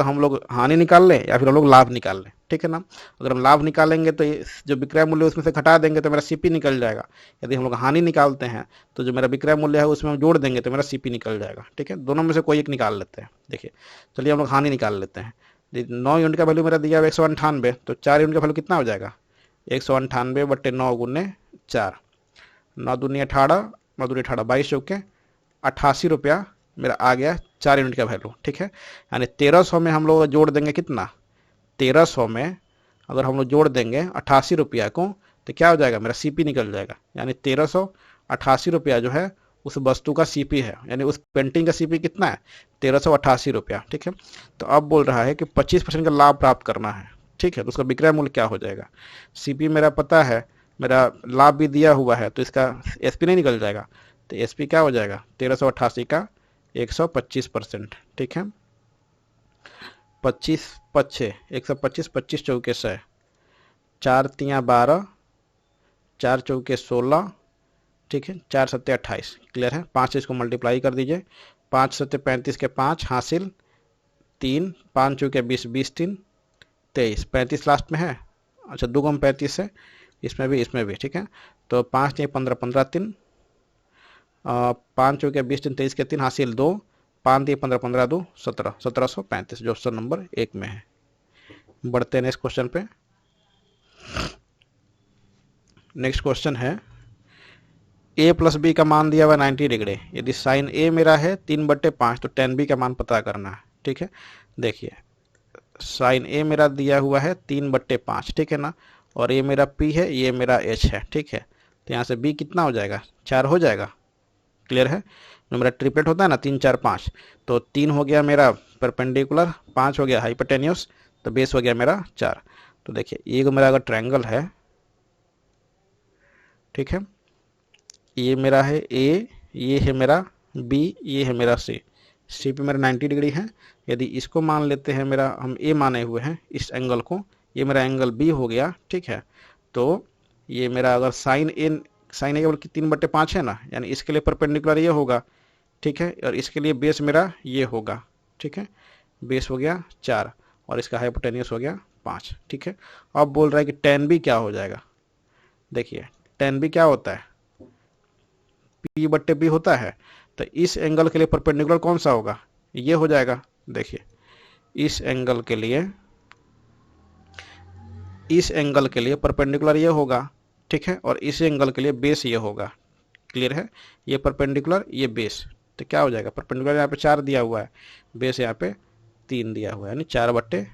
हम लोग हानि निकाल लें या फिर हम लोग लाभ निकाल लें, ठीक है ना। अगर हम लाभ निकालेंगे तो जो विक्रय मूल्य उसमें से घटा देंगे तो मेरा सीपी निकल जाएगा। यदि हम लोग हानि निकालते हैं तो जो मेरा विक्रय मूल्य है उसमें हम जोड़ देंगे तो मेरा सीपी निकल जाएगा, ठीक है। दोनों में से कोई एक निकाल लेते हैं। देखिए चलिए हम लोग हानि निकाल लेते हैं। 9 यूनिट का वैल्यू मेरा दिया हुआ 198, तो 4 यूनिट का वैल्यू कितना हो जाएगा, 198/9 × 4, 9×2 = 18, 9×2 = 18, 22 × 88 रुपया मेरा आ गया 4 यूनिट का वैल्यू, ठीक है। यानी 1300 में हम लोग जोड़ देंगे कितना, 1300 में अगर हम लोग जोड़ देंगे 88 रुपया को तो क्या हो जाएगा, मेरा सीपी निकल जाएगा। यानी 1388 रुपया जो है उस वस्तु का सीपी है, यानी उस पेंटिंग का सीपी कितना है, 1388 रुपया, ठीक है। तो अब बोल रहा है कि 25% का लाभ प्राप्त करना है, ठीक है। तो उसका विक्रय मूल्य क्या हो जाएगा, सीपी मेरा पता है, मेरा लाभ भी दिया हुआ है, तो इसका एसपी नहीं निकल जाएगा। तो एसपी क्या हो जाएगा, 1388 का 125%, ठीक है। 25 पच्छे 125, 25 चौके 100, 4×3 = 12, 4 चौके 16, ठीक है, 4 7 28, क्लियर है। 5 से इसको मल्टीप्लाई कर दीजिए, 5 7 35 के 5 हासिल 3, 5 चौके 20, 20 3 23, 35 लास्ट में है। अच्छा 2 गुम 35 है, इसमें भी, ठीक है। तो 5 3 15, 15 3, 5 चौके 20 3 23 के 3 हासिल 2, 5 3 15, 15 2 17, 1735 जो ऑप्शन नंबर 1 में है। बढ़ते हैं नेक्स्ट क्वेश्चन पे। नेक्स्ट क्वेश्चन है a + b का मान दिया हुआ 90 डिग्री। यदि साइन a मेरा है 3/5 तो tan b का मान पता करना है, ठीक है। देखिए साइन a मेरा दिया हुआ है 3/5, ठीक है ना, और ये मेरा p है, ये मेरा h है, ठीक है। तो यहाँ से b कितना हो जाएगा, 4 हो जाएगा, क्लियर है। जो मेरा ट्रिपलेट होता है ना 3 4 5, तो 3 हो गया मेरा परपेंडिकुलर, 5 हो गया हाइपोटेन्यूस, तो बेस हो गया मेरा 4। तो देखिए ये मेरा अगर ट्रायंगल है, ठीक है, ये मेरा है ए, ये है मेरा बी, ये है मेरा सी, सी पे मेरा 90 डिग्री है। यदि इसको मान लेते हैं, मेरा हम ए माने हुए हैं इस एंगल को, ये मेरा एंगल बी हो गया, ठीक है। तो ये मेरा अगर साइन ए केवल 3/5 है ना, यानी इसके लिए परपेंडिकुलर ये होगा, ठीक है, और इसके लिए बेस मेरा ये होगा, ठीक है। बेस हो गया 4 और इसका हाइपोटेन्यूस हो गया 5, ठीक है। अब बोल रहा है कि tan b क्या हो जाएगा। देखिए tan b क्या होता है, p/b होता है। तो इस एंगल के लिए परपेंडिकुलर कौन सा होगा, ये हो जाएगा। देखिए इस एंगल के लिए परपेंडिकुलर ये होगा, ठीक है, और इस एंगल के लिए बेस ये होगा, क्लियर है। ये परपेंडिकुलर, ये बेस, तो क्या हो जाएगा, परपेंडिकुलर यहाँ पे 4 दिया हुआ है, बेस यहाँ पे 3 दिया हुआ है, यानी 4/3,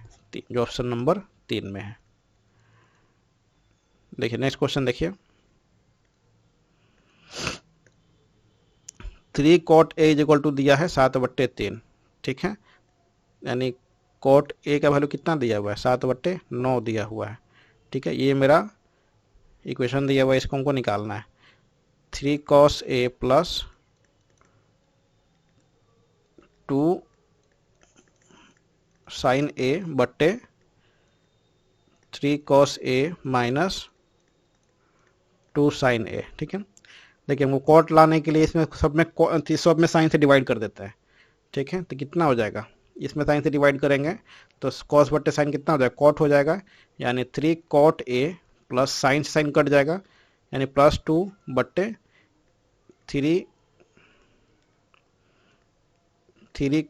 जो ऑप्शन नंबर 3 में है। देखिए नेक्स्ट क्वेश्चन देखिए, 3 cot a = दिया है 7/3, ठीक है, यानी cot a का वैल्यू कितना दिया हुआ है, 7/9 दिया हुआ है, ठीक है। ये मेरा इक्वेशन दिया हुआ है, इसको हमको निकालना है। 3 cos a + 2 sin a बट्टे 3 cos a - 2 sin a, ठीक है। देखिए हमको कॉट लाने के लिए इसमें सब में साइन से डिवाइड कर देता है, ठीक है। तो कितना हो जाएगा, इसमें साइन से डिवाइड करेंगे तो कॉस बट्टे साइन कितना हो जाएगा, कॉट हो जाएगा, यानी 3 cot a प्लस साइन से साइन कट जाएगा, यानी +2/3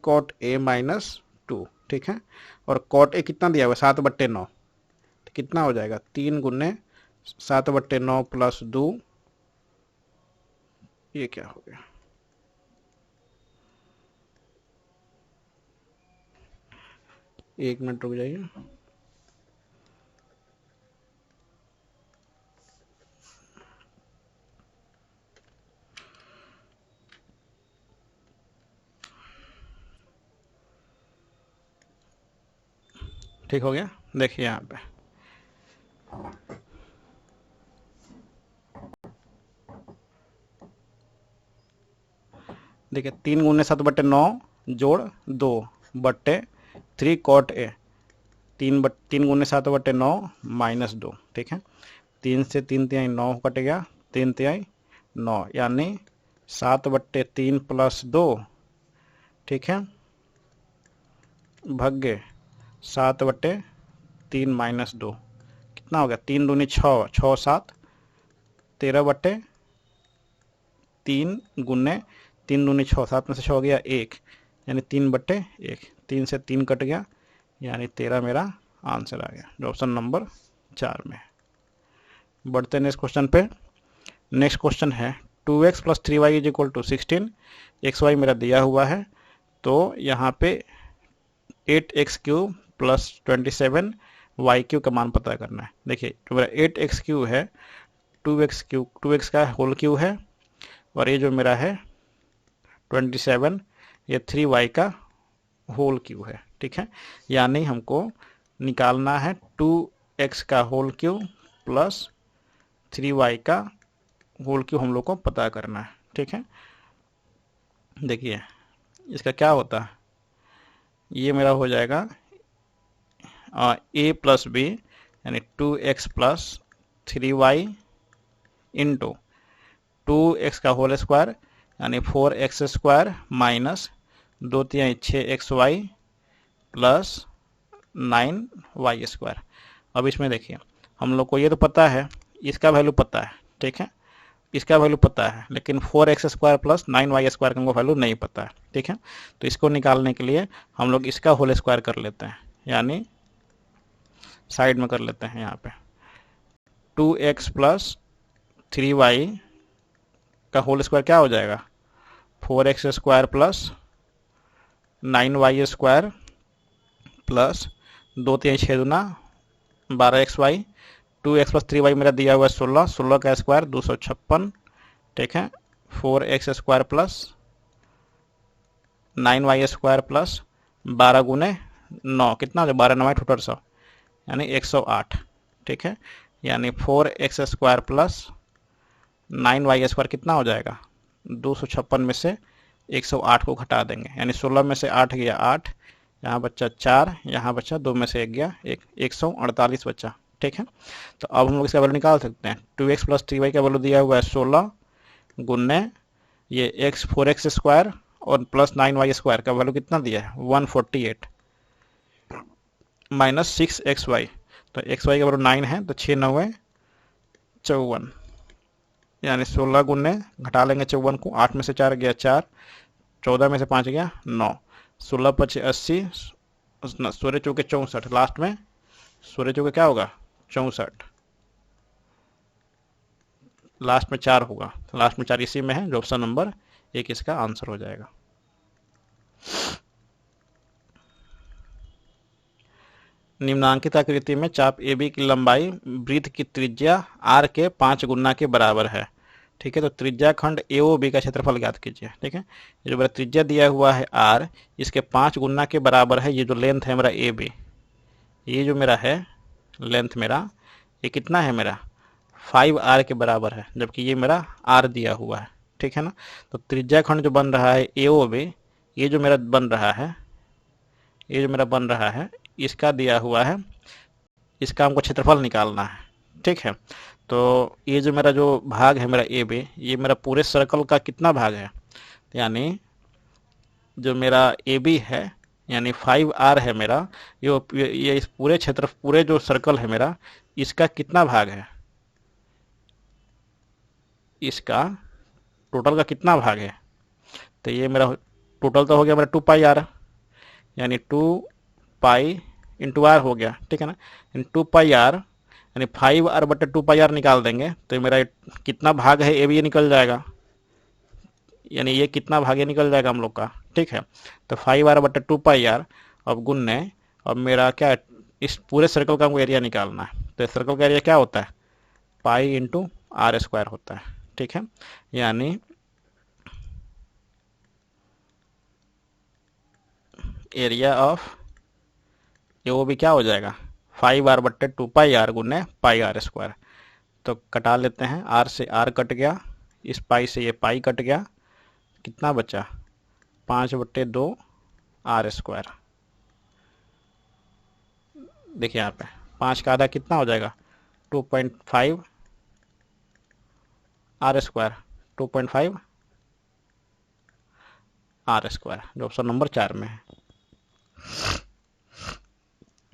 cot a - 2, ठीक है। और cot a कितना दिया हुआ है, 7/9, तो कितना हो जाएगा, 3 × 7/9 + 2, ये क्या हो गया, एक मिनट रुक जाइए। ठीक हो गया, देखिए यहाँ पे देखिए 3 × 7/9 जोड़ 2/3 cot a, 3 × 7/9 - 2, ठीक है। 3 से 3 तिहाई 9 कट गया, 3 तिहाई 9, यानी 7/3 + 2, ठीक है, भाग्य 7/3 माइनस 2 कितना हो गया, 3 दूनी 6, 6 7 13/3 गुने 3 दूनी 6, 7 में से 6 हो गया 1, यानी 3/1, 3 से 3 कट गया, यानी 13 मेरा आंसर आ गया, जो ऑप्शन नंबर 4 में है। बढ़ते हैं नेक्स्ट क्वेश्चन पे। नेक्स्ट क्वेश्चन है 2x + 3y = 16, xy मेरा दिया हुआ है, तो यहाँ पे 8x³ + 27 y³ का मान पता करना है। देखिए जो मेरा 8x³ है, 2x का होल क्यूब है, और ये जो मेरा है 27 ये 3y का होल क्यूब है, ठीक है। यानी हमको निकालना है 2x का होल क्यूब प्लस 3y का होल क्यूब, हम लोग को पता करना है, ठीक है। देखिए इसका क्या होता है, ये मेरा हो जाएगा a + b यानी 2x + 3y इंटू 2x का होल स्क्वायर यानी 4x² minus 2×3 6xy plus 9y²। अब इसमें देखिए हम लोग को ये तो पता है, इसका वैल्यू पता है, ठीक है, इसका वैल्यू पता है, लेकिन 4x² प्लस 9y² का हमको वैल्यू नहीं पता है, ठीक है। तो इसको निकालने के लिए हम लोग इसका होल स्क्वायर कर लेते हैं, यानी साइड में कर लेते हैं यहाँ पे 2x + 3y का होल स्क्वायर क्या हो जाएगा, 4x² प्लस 9y² प्लस 2×3 6 दूना 12xy, 2x + 3y मेरा दिया हुआ है 16, 16 का स्क्वायर 256, ठीक है। 4x² प्लस 9y² प्लस 12 गुने 9 कितना हो जाए, 12 9 1800 यानी 108, ठीक है। यानी 4x² प्लस 9y² कितना हो जाएगा, 256 में से 108 को घटा देंगे, यानी 16 में से 8 गया 8, यहाँ बच्चा 4, यहाँ बच्चा 2 में से 1 गया 1, 148 बच्चा, ठीक है। तो अब हम लोग इसका वैल्यू निकाल सकते हैं। 2x + 3y का वैल्यू दिया हुआ है 16 गुने ये 4x² और प्लस 9y² का वैल्यू कितना दिया है 148 माइनस 6xy, तो xy का वैल्यू 9 है, तो 6 9 54, यानी 16 गुने घटा लेंगे 54 को, 8 में से 4 गया 4, 14 में से 5 गया 9, 16 × 5 80, 16 चौके 64, लास्ट में 16 चौके क्या होगा 64, लास्ट में 4 होगा, तो लास्ट में 4 इसी में है, जो ऑप्शन नंबर 1 इसका आंसर हो जाएगा। निम्नांकित आकृति में चाप AB की लंबाई वृत्त की त्रिज्या R के 5 गुना के बराबर है, ठीक है। तो त्रिज्या खंड AOB का क्षेत्रफल ज्ञात कीजिए, ठीक है। ये जो मेरा त्रिज्या दिया हुआ है R, इसके 5 गुना के बराबर है ये जो लेंथ है मेरा AB, ये जो मेरा है लेंथ मेरा ये कितना है मेरा 5R के बराबर है, जबकि ये मेरा R दिया हुआ है, ठीक है ना। तो त्रिज्या खंड जो बन रहा है AOB, ये जो मेरा बन रहा है, ये जो मेरा बन रहा है इसका दिया हुआ है, इसका हमको क्षेत्रफल निकालना है, ठीक है। तो ये जो मेरा जो भाग है मेरा AB, ये मेरा पूरे सर्कल का कितना भाग है, यानी जो मेरा AB है यानी 5R है मेरा, ये इस पूरे क्षेत्र पूरे जो सर्कल है मेरा इसका कितना भाग है, इसका टोटल का कितना भाग है। तो ये मेरा टोटल तो हो गया मेरा 2πr, यानी 2π × r हो गया, ठीक है ना। 2πr यानी 5r/2πr निकाल देंगे तो मेरा कितना भाग है ये भी निकल जाएगा, यानी ये कितना भाग निकल जाएगा हम लोग का, ठीक है। तो 5r/2πr अब गुन्ने, अब मेरा क्या है इस पूरे सर्कल का हमको एरिया निकालना है, तो सर्कल का एरिया क्या होता है पाई × r² होता है, ठीक है। यानी एरिया ऑफ AOB क्या हो जाएगा 5r/2πr गुने πr²। तो कटा लेते हैं, r से r कट गया, इस पाई से ये पाई कट गया, कितना बचा 5/2 r²। देखिए यहाँ पे 5 का आधा कितना हो जाएगा 2.5 r², 2.5 r², जो ऑप्शन नंबर 4 में है।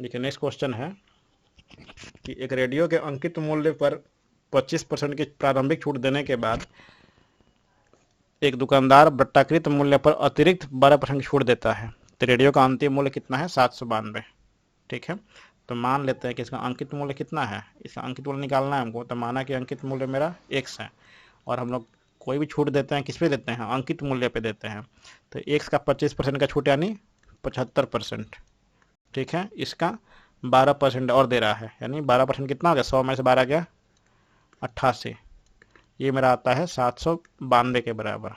देखिए नेक्स्ट क्वेश्चन है कि एक रेडियो के अंकित मूल्य पर 25% की प्रारंभिक छूट देने के बाद एक दुकानदार बट्टाकृत मूल्य पर अतिरिक्त 12% की छूट देता है, तो रेडियो का अंतिम मूल्य कितना है? 792। ठीक है, तो मान लेते हैं कि इसका अंकित मूल्य कितना है, इसका अंकित मूल्य निकालना है हमको। तो माना कि अंकित मूल्य मेरा x है और हम लोग कोई भी छूट देते हैं किस पे देते हैं? अंकित मूल्य पे देते हैं। तो x का 25% का छूट यानी 75%। ठीक है, इसका 12% और दे रहा है, यानी 12% कितना हो गया? 100 में से 12 गया 88। ये मेरा आता है 792 के बराबर।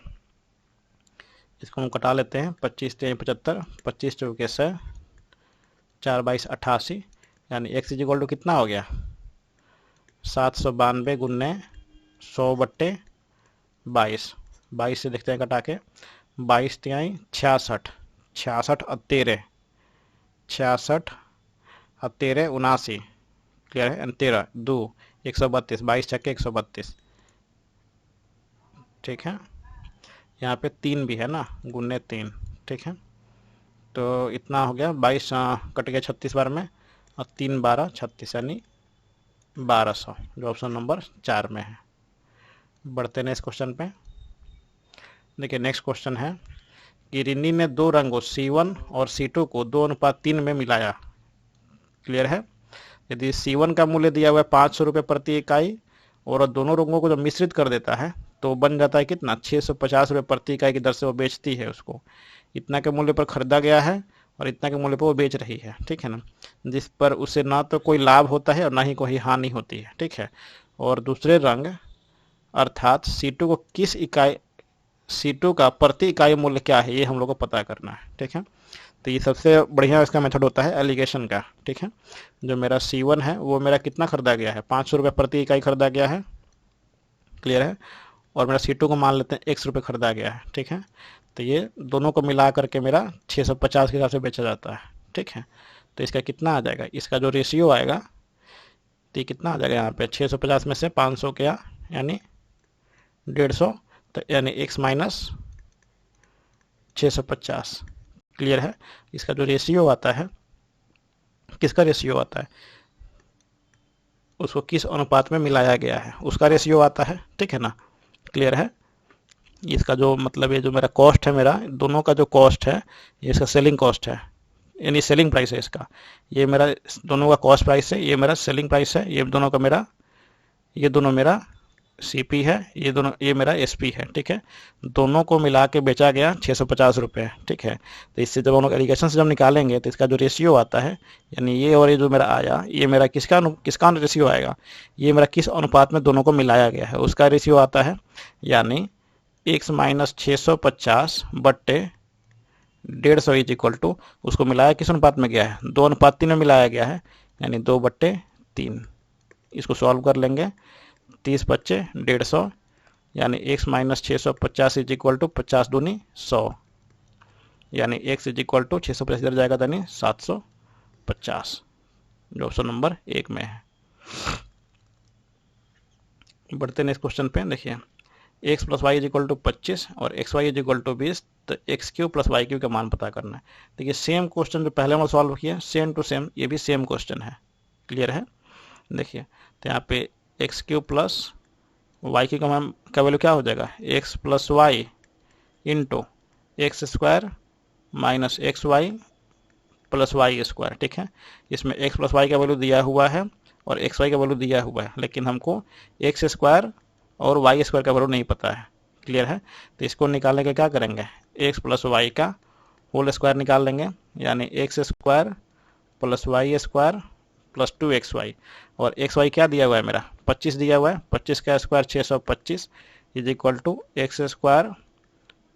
इसको हम कटा लेते हैं। 25 3 75, 25 चौके 100, 4 22 88, यानी x इक्वल टू कितना हो गया? 792 गुन्ने 100/22। 22 से देखते हैं कटा के। 22 तिहाई 66, 66 और 13, 66 और 13 79। क्लियर है? 13 2 132, 22 छक्के 132। ठीक है, यहाँ पे 3 भी है ना, गुन्ने 3। ठीक है, तो इतना हो गया। 22 कट गया 36 बार में, और 3 12 36, यानी 1200, जो ऑप्शन नंबर 4 में है। बढ़ते हैं इस क्वेश्चन पे। देखिए नेक्स्ट क्वेश्चन है कि रिन्नी ने दो रंगों C1 और C2 को 2:3 में मिलाया। क्लियर है? यदि C1 का मूल्य दिया हुआ है 500 रुपये प्रति इकाई, और दोनों रंगों को जब मिश्रित कर देता है तो बन जाता है कितना? 650 रुपये प्रति इकाई की दर से वो बेचती है उसको। इतना के मूल्य पर खरीदा गया है और इतना के मूल्य पर वो बेच रही है। ठीक है ना, जिस पर उसे ना तो कोई लाभ होता है और ना ही कोई हानि होती है। ठीक है, और दूसरे रंग अर्थात C2 को किस इकाई, C2 का प्रति इकाई मूल्य क्या है, ये हम लोग को पता करना है। ठीक है, तो ये सबसे बढ़िया इसका मेथड होता है एलिगेशन का। ठीक है, जो मेरा C1 है वो मेरा कितना खरीदा गया है? 500 रुपये प्रति इकाई खरीदा गया है। क्लियर है, और मेरा C2 को मान लेते हैं x रुपये खरीदा गया है। ठीक है, तो ये दोनों को मिला करके मेरा 650 के हिसाब से बेचा जाता है। ठीक है, तो इसका कितना आ जाएगा? इसका जो रेशियो आएगा तो ये कितना आ जाएगा? यहाँ पे 650 में से 500 गया यानी 150, तो यानी x माइनस 650। क्लियर है, इसका जो रेशियो आता है, किसका रेशियो आता है? उसको किस अनुपात में मिलाया गया है उसका रेशियो आता है। ठीक है ना, क्लियर है? इसका जो मतलब ये जो मेरा कॉस्ट है, मेरा दोनों का जो कॉस्ट है ये इसका सेलिंग कॉस्ट है, यानी सेलिंग प्राइस है इसका। ये मेरा दोनों का कॉस्ट प्राइस है, ये मेरा सेलिंग प्राइस है। ये दोनों का मेरा, ये दोनों मेरा CP है, ये दोनों, ये मेरा SP है। ठीक है, दोनों को मिला के बेचा गया 650 रुपये। ठीक है, तो इससे जब हम लोग एलिगेशन से जब निकालेंगे तो इसका जो रेशियो आता है, यानी ये और ये जो मेरा आया, ये मेरा किसका रेशियो आएगा? ये मेरा किस अनुपात में दोनों को मिलाया गया है उसका रेशियो आता है, यानी x minus 650/150 is equal to, उसको मिलाया किस अनुपात में गया है? 2:3 में मिलाया गया है, यानी 2/3। इसको सॉल्व कर लेंगे। 30 बच्चे 150, यानी x minus 650 is equal to 50 दूनी 100, यानी x इज इक्वल टू 650 इधर जाएगा यानी 750, जो ऑप्शन नंबर 1 में है। बढ़ते हैं इस क्वेश्चन पे। देखिए x plus y is equal to 25 और x y is equal to 20, तो x cube plus y cube का मान पता करना है। देखिए सेम क्वेश्चन जो पहले हम सॉल्व किया, सेम टू सेम ये भी सेम क्वेश्चन है। क्लियर है? देखिए तो यहाँ पे x cube plus y cube का वैल्यू क्या हो जाएगा? X plus y into x square minus x y plus y square. ठीक है, इसमें एक्स प्लस वाई का वैल्यू दिया हुआ है और एक्स वाई का वैल्यू दिया हुआ है, लेकिन हमको एक्स स्क्वायर और वाई स्क्वायर का वैल्यू नहीं पता है। क्लियर है, तो इसको निकालने के क्या करेंगे? एक्स प्लस वाई का होल स्क्वायर निकाल लेंगे, यानी x square plus y square plus 2xy, और एक्स वाई क्या दिया हुआ है मेरा? 25 दिया हुआ है। 25 का square 625 is equal to x square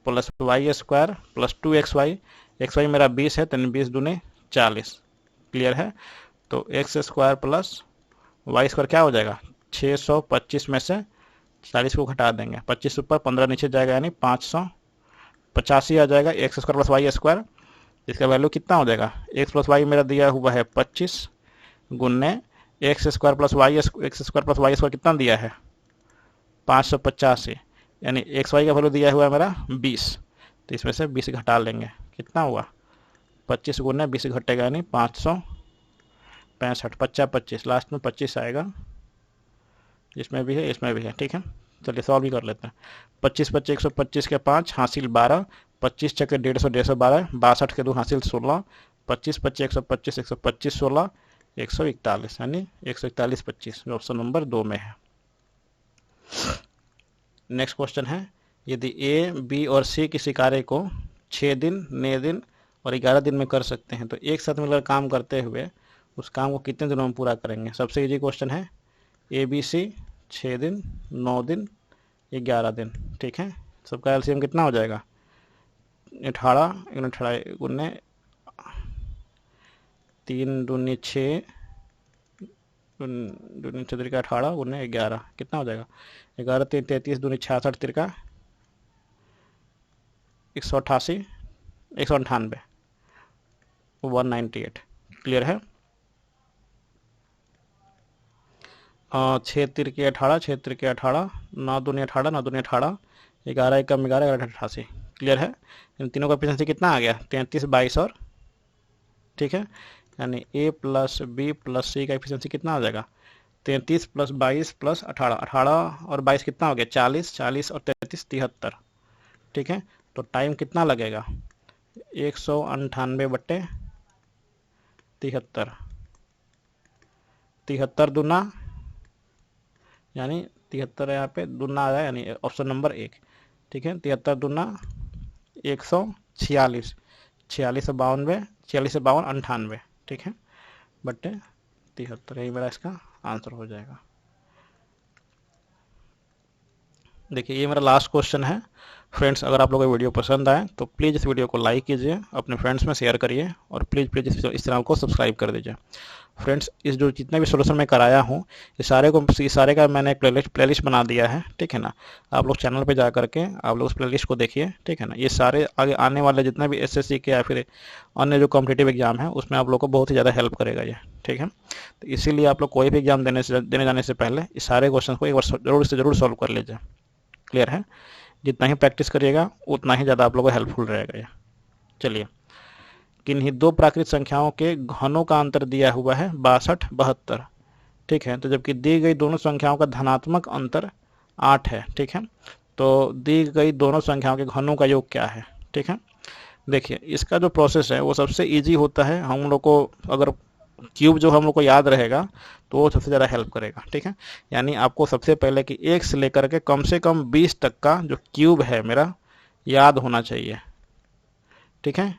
plus y square plus 2xy। X y मेरा 20 है, तो 20 दूने 40। क्लियर है, तो x square plus y square क्या हो जाएगा? 625 में से 40 को घटा देंगे, 25 ऊपर 15 नीचे जाएगा, यानी 585 आ जाएगा। X square plus y square, इसका वैल्यू कितना हो जाएगा? एक्स प्लस वाई मेरा दिया हुआ है 25 गुन्ने x square plus y square कितना दिया है? 585, यानी एक्स वाई का वैल्यू दिया हुआ है मेरा 20, तो इसमें से 20 घटा लेंगे, कितना हुआ? 25 गुन्ने 20 घटेगा, यानी 585। 65, 50 25, लास्ट में 25 आएगा, इसमें भी है इसमें भी है, ठीक है। चलिए सॉल्व भी कर लेते हैं। 25 25 125 के 5 हासिल 12, 25 छके 150 112, 62 के 2 हासिल 16, 25 25 125 125 16 141, यानी 141 25, जो ऑप्शन नंबर 2 में है। नेक्स्ट क्वेश्चन है, यदि ए बी और सी किसी कार्य को 6 दिन 9 दिन और 11 दिन में कर सकते हैं तो एक साथ मिलकर काम करते हुए उस काम को कितने दिनों में पूरा करेंगे। सबसे इजी क्वेश्चन है, ए बी सी 6 दिन 9 दिन 11 दिन, ठीक है। सबका एलसीएम कितना हो जाएगा, 18 18 गुने 3 दूनी 6 दूनी 6 18 गुने 11 कितना हो जाएगा, 11 3 33 दूनी 66 तिरका 188 198 198। क्लियर है। 6 तिरके 18 6 तिरके 18 9 दूनी 18 9 दूनी 18 11 एक कम 11 11 88। क्लियर है। इन तीनों का एफिशिएंसी कितना आ गया, 33 22 और, ठीक है। यानी ए प्लस बी प्लस सी का एफिशिएंसी कितना आ जाएगा, 33 प्लस 22 प्लस 18, 18 और 22 कितना हो गया, 40, 40 और 33 73, ठीक है। तो टाइम कितना लगेगा, 198 बट्टे 73, 73 दूना, यानी 73 यहाँ पे दूना आ जाए, यानी ऑप्शन नंबर 1, ठीक है। 73 दूना 146, 46 से 52, 46 से 52 98, ठीक है, बट्टे 73, यही मेरा इसका आंसर हो जाएगा। देखिए ये मेरा लास्ट क्वेश्चन है। फ्रेंड्स, अगर आप लोगों को वीडियो पसंद आए तो प्लीज़ इस वीडियो को लाइक कीजिए, अपने फ्रेंड्स में शेयर करिए और प्लीज़ इस चैनल को सब्सक्राइब कर दीजिए। फ्रेंड्स, इस जो जितने भी सोल्यूशन मैं कराया हूँ इस सारे का मैंने एक प्लेलिस्ट बना दिया है, ठीक है ना। आप लोग चैनल पे जा करके आप लोग उस प्लेलिस्ट को देखिए, ठीक है ना। ये सारे आगे आने वाले जितने भी एसएससी के या फिर अन्य जो कॉम्पिटिटिव एग्जाम है उसमें आप लोग को बहुत ही ज़्यादा हेल्प करेगा ये, ठीक है। तो इसीलिए आप लोग कोई भी एग्जाम देने जाने से पहले इस सारे क्वेश्चन को एक बार जरूर सॉल्व कर लीजिए। क्लियर है। जितना ही प्रैक्टिस करिएगा उतना ही ज़्यादा आप लोगों को हेल्पफुल रहेगा ये। चलिए, किन्हीं दो प्राकृत संख्याओं के घनों का अंतर दिया हुआ है 62 72, ठीक है। तो जबकि दी गई दोनों संख्याओं का धनात्मक अंतर 8 है, ठीक है। तो दी गई दोनों संख्याओं के घनों का योग क्या है, ठीक है। देखिए इसका जो प्रोसेस है वो सबसे इजी होता है। हम लोग को अगर क्यूब जो हम लोग को याद रहेगा तो वो सबसे ज़्यादा हेल्प करेगा, ठीक है। यानी आपको सबसे पहले कि 1 से लेकर के कम से कम 20 तक का जो क्यूब है मेरा याद होना चाहिए, ठीक है।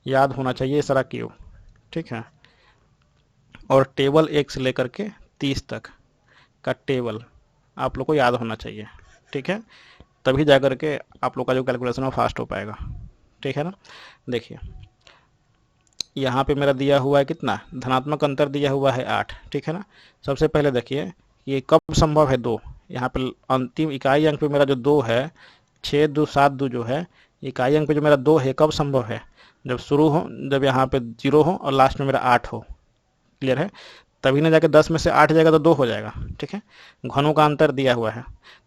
याद होना चाहिए सारा क्यूब, ठीक है। और टेबल 1 से लेकर के 30 तक का टेबल आप लोग को याद होना चाहिए, ठीक है। तभी जा कर के आप लोग का जो कैलकुलेशन है फास्ट हो पाएगा, ठीक है ना। देखिए यहाँ पे मेरा दिया हुआ है कितना, धनात्मक अंतर दिया हुआ है 8, ठीक है ना। सबसे पहले देखिए ये कब संभव है 2, यहाँ पे अंतिम इकाई अंक पे मेरा जो 2 है, 6 2 7 2 जो है, इकाई अंक पे जो मेरा 2 है कब संभव है, जब शुरू हो, जब यहाँ पे 0 हो और लास्ट में मेरा 8 हो। क्लियर है। तभी ना जाके 10 में से 8 जाएगा तो 2 हो जाएगा, ठीक है। घनों का अंतर दिया हुआ है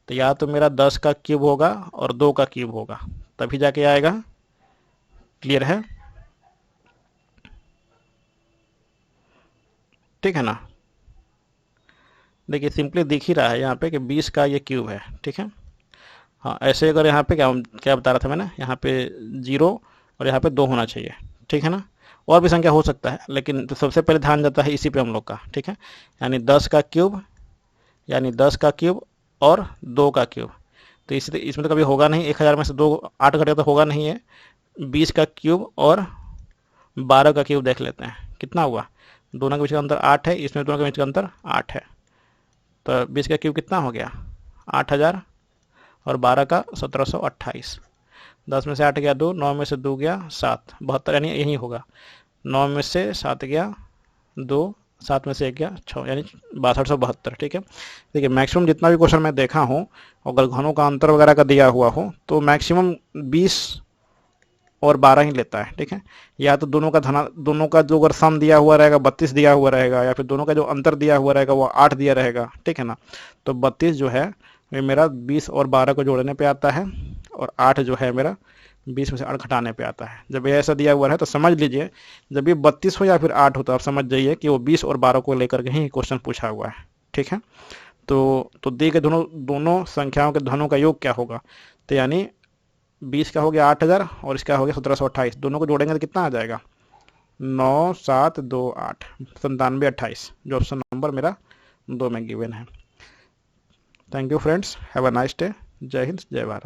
तो या तो मेरा 10 का क्यूब होगा और 2 का क्यूब होगा, तभी जाके आएगा। क्लियर है, ठीक है ना। देखिए सिंपली दिख ही रहा है यहाँ पे कि 20 का ये क्यूब है, ठीक है। हाँ ऐसे अगर यहाँ पे क्या क्या बता रहा था मैंने, यहाँ पे 0 और यहाँ पे 2 होना चाहिए, ठीक है ना। और भी संख्या हो सकता है लेकिन तो सबसे पहले ध्यान जाता है इसी पे हम लोग का, ठीक है। यानी 10 का क्यूब, यानी 10 का क्यूब और 2 का क्यूब, तो इसमें तो कभी होगा नहीं, 1000 में से 2 8 घटेगा तो होगा नहीं है। 20 का क्यूब और 12 का क्यूब देख लेते हैं कितना हुआ, दोनों के बीच का अंतर 8 है, इसमें दोनों के बीच का अंतर 8 है, तो 20 का क्यूब कितना हो गया 8000 और 12 का 1728। 10 में से 8 गया 2, 9 में से 2 गया 7, 72, यानी यही होगा। 9 में से 7 गया 2, 7 में से 1 गया 6, यानी 6272, ठीक है। देखिए मैक्सिमम जितना भी क्वेश्चन मैं देखा हूँ अगर घनों का अंतर वगैरह का दिया हुआ हो तो मैक्सिमम 20 और 12 ही लेता है, ठीक है। या तो दोनों का जो अगर सम दिया हुआ रहेगा 32 दिया हुआ रहेगा, या फिर दोनों का जो अंतर दिया हुआ रहेगा वो 8 दिया रहेगा, ठीक है ना। तो 32 जो है ये मेरा 20 और 12 को जोड़ने पे आता है और 8 जो है मेरा 20 में से 8 घटाने पे आता है। जब ये ऐसा दिया हुआ है तो समझ लीजिए, जब ये 32 हो या फिर 8 हो तो आप समझ जाइए कि वो 20 और 12 को लेकर के ही क्वेश्चन पूछा हुआ है। ठीक है, तो दी गए दोनों दोनों संख्याओं के धनों का योग क्या होगा, तो यानी 20 का हो गया 8000 और इसका हो गया 1728, दोनों को जोड़ेंगे तो कितना आ जाएगा, 9728 9728, जो ऑप्शन नंबर मेरा 2 में गिवन है। Thank you friends, have a nice day. जय हिंद, जय भारत।